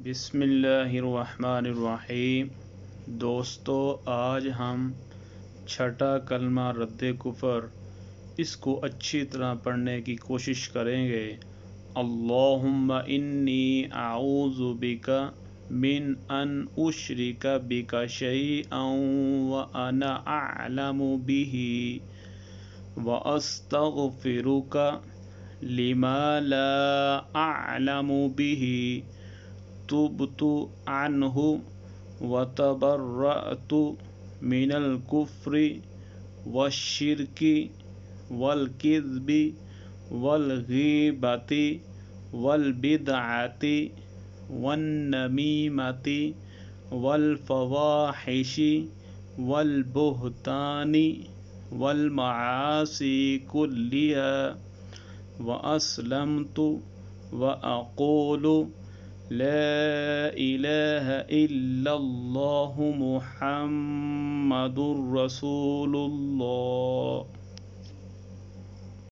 بسم اللہ الرحمن الرحیم۔ دوستو، آج ہم چھٹا کلمہ رد کفر، اس کو اچھی طرح پڑھنے کی کوشش کریں گے۔ اللہم انی اعوذ بک من ان اشرک بک شیئا وانا اعلم بہ واستغفرک لما لا اعلم بہ تبت عنہ وتبرأت من الکفر والشرک والکذب والغیبۃ والبدعۃ والنمیمۃ والفواحش والبہتان والمعاصی کلها واسلمت واقول لا الہ الا اللہ محمد رسول اللہ۔